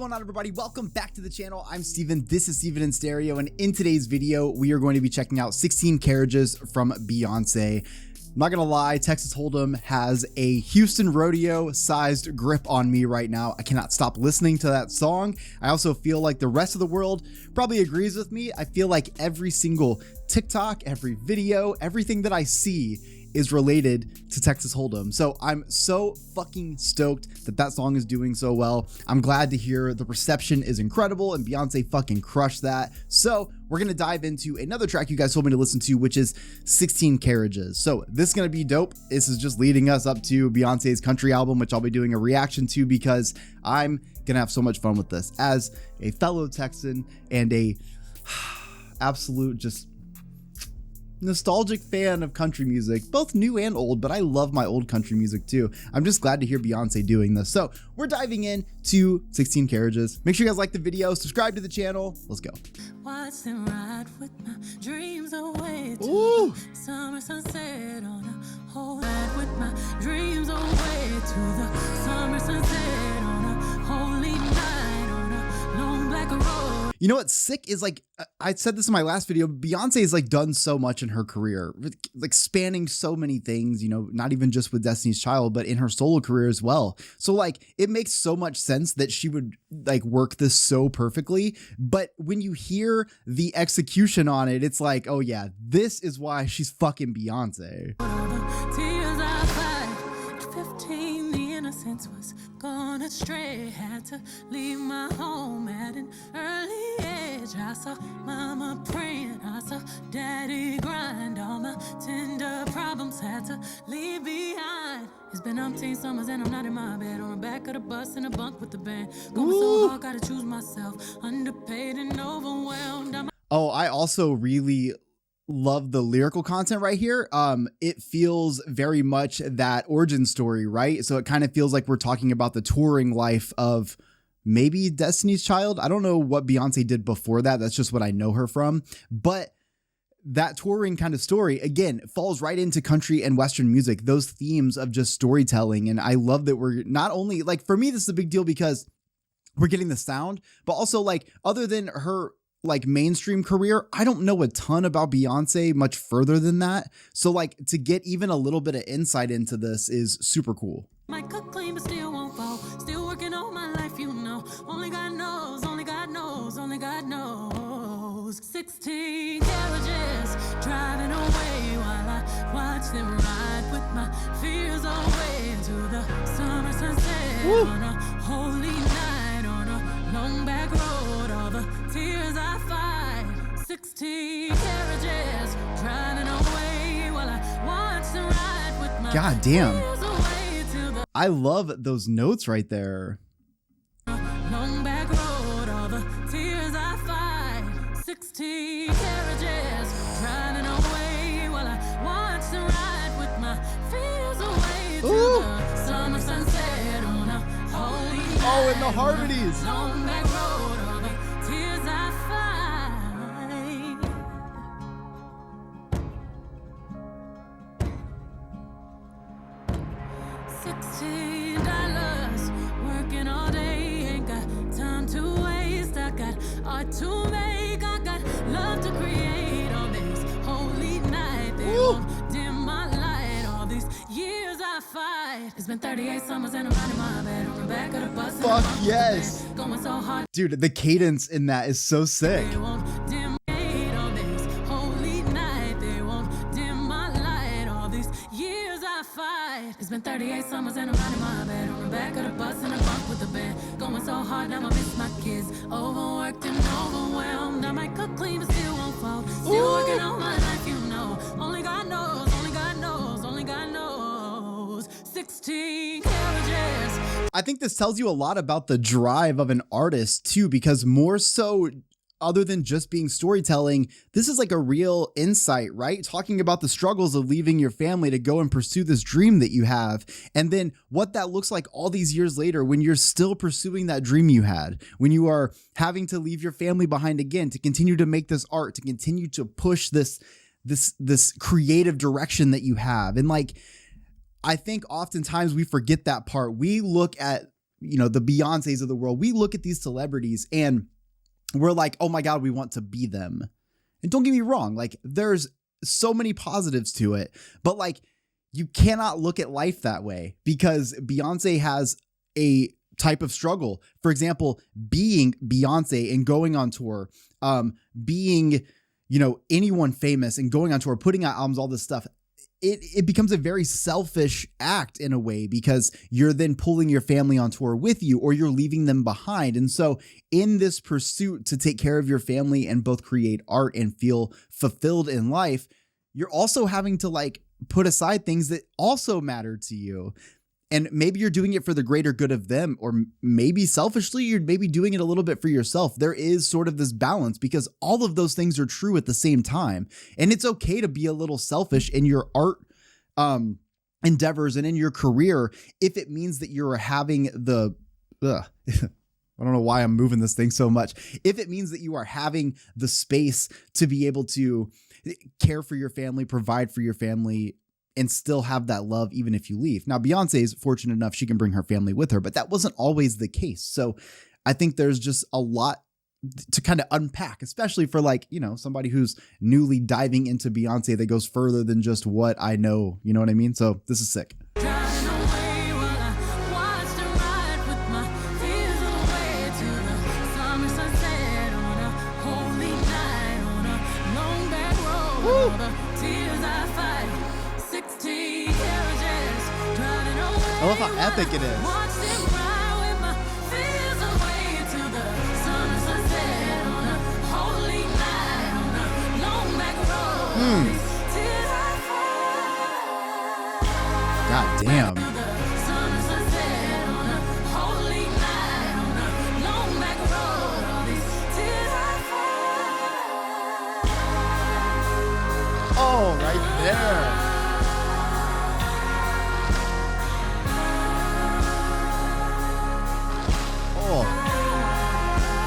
going on, everybody? Welcome back to the channel. I'm Steven. This is Steven in Stereo, and in today's video, we are going to be checking out 16 Carriages from Beyoncé. I'm not gonna lie, Texas Hold'em has a Houston rodeo-sized grip on me right now. I cannot stop listening to that song. I also feel like the rest of the world probably agrees with me. I feel like every single TikTok, every video, everything that I see is related to Texas Hold'em. So I'm so fucking stoked that that song is doing so well. I'm glad to hear the reception is incredible and Beyoncé fucking crushed that. So we're gonna dive into another track you guys told me to listen to, which is 16 Carriages. So this is gonna be dope. This is just leading us up to Beyoncé's country album, which I'll be doing a reaction to because I'm gonna have so much fun with this as a fellow Texan and a absolute just nostalgic fan of country music, both new and old, but I love my old country music too. I'm just glad to hear Beyoncé doing this. So we're diving in to 16 Carriages. Make sure you guys like the video, subscribe to the channel. Let's go. Watch them ride with my dreams away to Ooh. the summer sunset on a whole ride with my dreams away to the summer sunset on a holy night on a long black road. You know what's sick is, like, I said this in my last video, Beyoncé has like done so much in her career, like spanning so many things, you know, not even just with Destiny's Child, but in her solo career as well. So like, it makes so much sense that she would like work this so perfectly. But when you hear the execution on it, it's like, oh yeah, this is why she's fucking Beyoncé. Tears I cried at 15, the innocence was gone astray. Had to leave my home at an early age. I saw mama praying, I saw daddy grind. All my tender problems had to leave behind. It's been umpteen summers and I'm not in my bed, on the back of the bus in a bunk with the band. Going so hard, gotta choose myself, underpaid and overwhelmed. Oh, I also really love the lyrical content right here. It feels very much that origin story, right? So it kind of feels like we're talking about the touring life of maybe Destiny's Child. I don't know what Beyoncé did before that. That's just what I know her from. But that touring kind of story, again, falls right into country and Western music, those themes of just storytelling. And I love that we're not only, like, for me, this is a big deal because we're getting the sound, but also, like, other than her like mainstream career, I don't know a ton about Beyoncé much further than that. So like, to get even a little bit of insight into this is super cool. Might cook clean, but still won't fall. Still working all my life, you know. Only God knows, only God knows, only God knows. 16 carriages driving away while I watch them ride with my fears away to the summer sunset. Woo. On a holy night on a long back road. All the tears I fight. 16 carriages driving away while I watch them ride with my God damn. fears away to the I love those notes right there. long back road, all the tears I fight. 16 carriages driving away while I watch them ride with my fears away to the summer sunset on a holy night. Oh, and the harmonies. Long back road, all the tears I fight. $16 working all day, ain't got time to waste. I got art to make, I got love to create. On this holy night, they won't dim my light. All these years I fight. It's been 38 summers and I'm not in my bed, on the back of the bus. Fuck yes. Going so hard, Dude, the cadence in that is so sick. they won't dim on this holy night. They won't dim my light. All these years I fight. It's been 38 summers and I'm not in my bed, on the back of the bus in a bunk with the band. Going so hard, now I miss my kids. Overworked and overwhelmed. I might cook clean, but still won't fall. Still working all my life, you know. Only God knows, only God knows, only God knows. 16 carriages. I think this tells you a lot about the drive of an artist too, because more so, other than just being storytelling, this is like a real insight, right? Talking about the struggles of leaving your family to go and pursue this dream that you have. And then what that looks like all these years later when you're still pursuing that dream you had, when you are having to leave your family behind again to continue to make this art, to continue to push this creative direction that you have. And like, I think oftentimes we forget that part. We look at the Beyoncés of the world, we look at these celebrities and we're like, oh my God, we want to be them. And don't get me wrong, like there's so many positives to it, but like you cannot look at life that way because Beyonce has a type of struggle. For example, being Beyonce and going on tour, being, anyone famous and going on tour, putting out albums, all this stuff. It becomes a very selfish act in a way because you're then pulling your family on tour with you or you're leaving them behind. And so in this pursuit to take care of your family and both create art and feel fulfilled in life, you're also having to like put aside things that also matter to you. And maybe you're doing it for the greater good of them, or maybe selfishly, you're maybe doing it a little bit for yourself. There is sort of this balance because all of those things are true at the same time. And it's okay to be a little selfish in your art endeavors and in your career if it means that you're having I don't know why I'm moving this thing so much. If it means that you are having the space to be able to care for your family, provide for your family, and still have that love even if you leave. Now, Beyonce is fortunate enough she can bring her family with her, but that wasn't always the case. So I think there's just a lot to kind of unpack, especially for like, somebody who's newly diving into Beyonce that goes further than just what I know. You know what I mean? So this is sick. I love how epic it is. God damn. Oh, right there.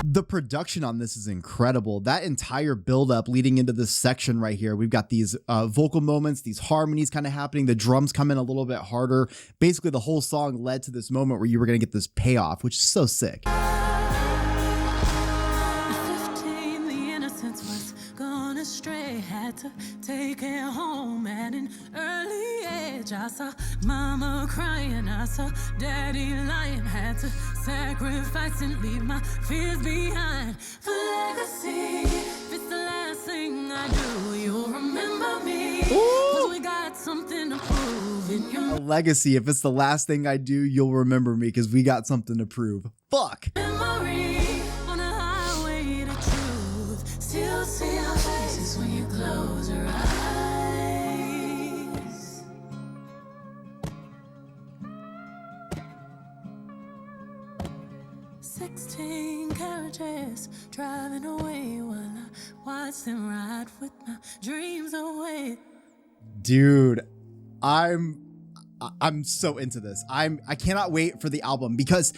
The production on this is incredible. That entire buildup leading into this section right here, we've got these vocal moments, these harmonies kind of happening. The drums come in a little bit harder. Basically, the whole song led to this moment where you were going to get this payoff, which is so sick. Had to take it home at an early age. I saw mama crying, I saw daddy lying. Had to sacrifice and leave my fears behind. For legacy, if it's the last thing I do, you'll remember me. Cause we got something to prove in your legacy. If it's the last thing I do, you'll remember me because we got something to prove. Fuck. memory on a highway to truth. Still see our faces when you close your eyes. 16 carriages driving away while I watch them ride with my dreams away. Dude, I'm so into this. I cannot wait for the album because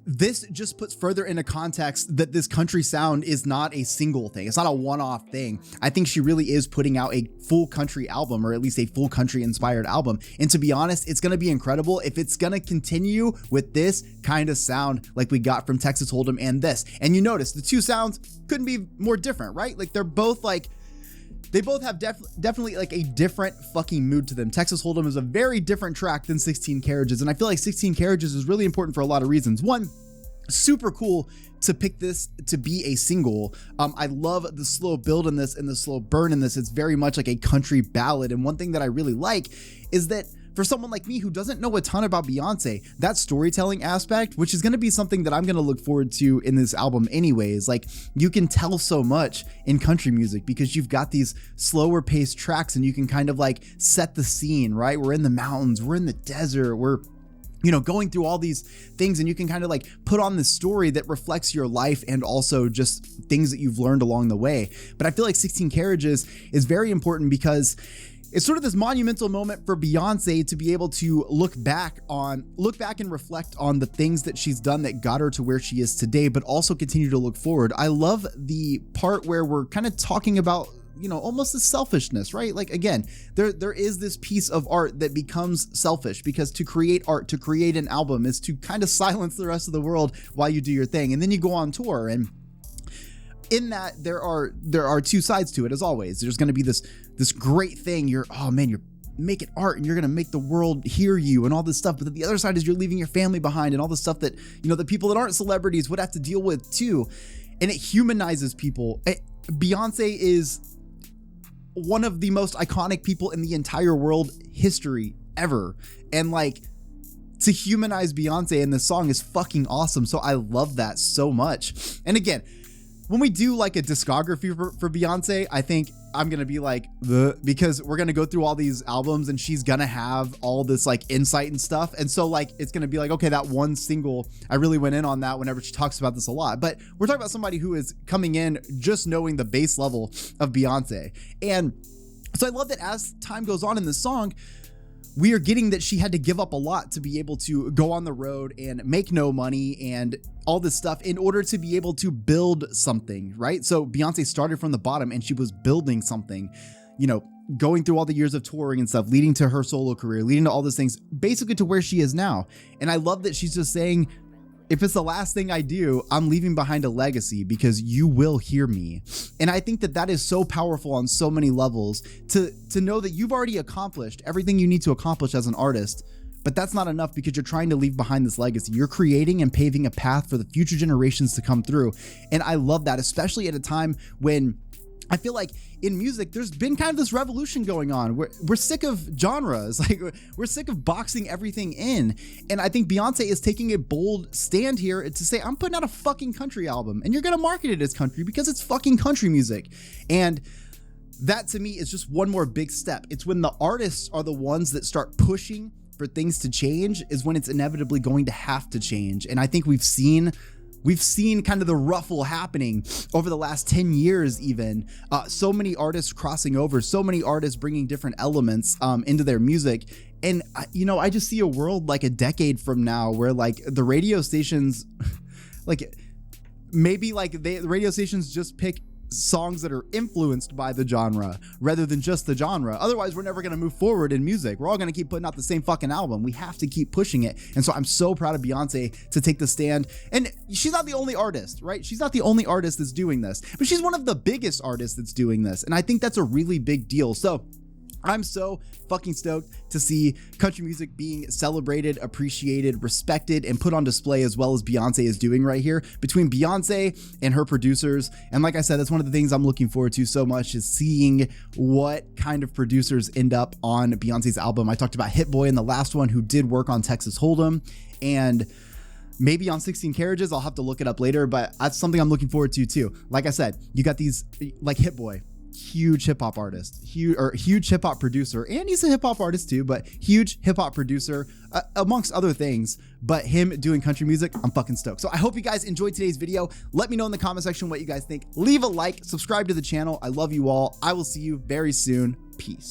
this just puts further into context that this country sound is not a single thing. It's not a one-off thing. I think she really is putting out a full country album, or at least a full country inspired album. And to be honest, it's going to be incredible if it's going to continue with this kind of sound like we got from Texas Hold'em and this. And you notice the two sounds couldn't be more different, right? Like they're both like, they both have definitely like a different fucking mood to them. Texas Hold'em is a very different track than 16 Carriages. And I feel like 16 Carriages is really important for a lot of reasons. One, super cool to pick this to be a single. I love the slow build in this and the slow burn in this. It's very much like a country ballad. And one thing that I really like is that for someone like me who doesn't know a ton about Beyonce, that storytelling aspect, which is going to be something that I'm going to look forward to in this album anyways, like you can tell so much in country music because you've got these slower paced tracks and you can kind of like set the scene, right? We're in the mountains, we're in the desert, we're going through all these things, and you can kind of like put on this story that reflects your life and also just things that you've learned along the way. But I feel like 16 Carriages is very important because it's sort of this monumental moment for Beyonce to be able to look back and reflect on the things that she's done that got her to where she is today, but also continue to look forward. I love the part where we're kind of talking about you know, almost this selfishness, right? Like, again, there is this piece of art that becomes selfish, because to create art, to create an album, is to kind of silence the rest of the world while you do your thing. And then you go on tour, and in that there are two sides to it. As always, there's going to be this great thing. You're making art and you're going to make the world hear you and all this stuff. But then the other side is you're leaving your family behind and all the stuff that, you know, the people that aren't celebrities would have to deal with too. And it humanizes people. Beyonce is one of the most iconic people in the entire world history ever. And like, to humanize Beyonce in this song is fucking awesome. So I love that so much. And again, when we do like a discography for Beyonce, I think I'm going to be like, because we're going to go through all these albums and she's going to have all this like insight and stuff. And so like, it's going to be like, okay, that one single, I really went in on that whenever she talks about this a lot. But we're talking about somebody who is coming in just knowing the base level of Beyonce. And so I love that as time goes on in this song, we are getting that she had to give up a lot to be able to go on the road and make no money and all this stuff in order to be able to build something, right? So Beyonce started from the bottom and she was building something, you know, going through all the years of touring and stuff, leading to her solo career, leading to all those things, basically to where she is now. And I love that she's just saying, if it's the last thing I do, I'm leaving behind a legacy because you will hear me. And I think that that is so powerful on so many levels, to know that you've already accomplished everything you need to accomplish as an artist, but that's not enough because you're trying to leave behind this legacy. You're creating and paving a path for the future generations to come through. And I love that, especially at a time when I feel like in music, there's been kind of this revolution going on. We're sick of genres. Like, we're sick of boxing everything in. And I think Beyonce is taking a bold stand here to say, I'm putting out a fucking country album and you're going to market it as country because it's fucking country music. And that to me is just one more big step. It's when the artists are the ones that start pushing for things to change is when it's inevitably going to have to change. And I think we've seen kind of the ruffle happening over the last 10 years, even so many artists crossing over, so many artists bringing different elements into their music. And, you know, I just see a world like a decade from now where like the radio stations, like maybe like the radio stations just pick songs that are influenced by the genre rather than just the genre. Otherwise, we're never going to move forward in music. We're all going to keep putting out the same fucking album. We have to keep pushing it. And so I'm so proud of Beyonce to take the stand. And she's not the only artist, right? She's not the only artist that's doing this, but she's one of the biggest artists that's doing this. And I think that's a really big deal. So I'm so fucking stoked to see country music being celebrated, appreciated, respected, and put on display as well as Beyonce is doing right here between Beyonce and her producers. And like I said, that's one of the things I'm looking forward to so much, is seeing what kind of producers end up on Beyonce's album. I talked about Hit Boy in the last one, who did work on Texas Hold'em, and maybe on 16 Carriages. I'll have to look it up later, but that's something I'm looking forward to too. Like I said, you got these like Hit Boy, huge hip hop artist, huge hip hop producer, and he's a hip hop artist too, but huge hip hop producer amongst other things. But him doing country music, I'm fucking stoked. So I hope you guys enjoyed today's video. Let me know in the comment section what you guys think. Leave a like, subscribe to the channel. I love you all. I will see you very soon. Peace.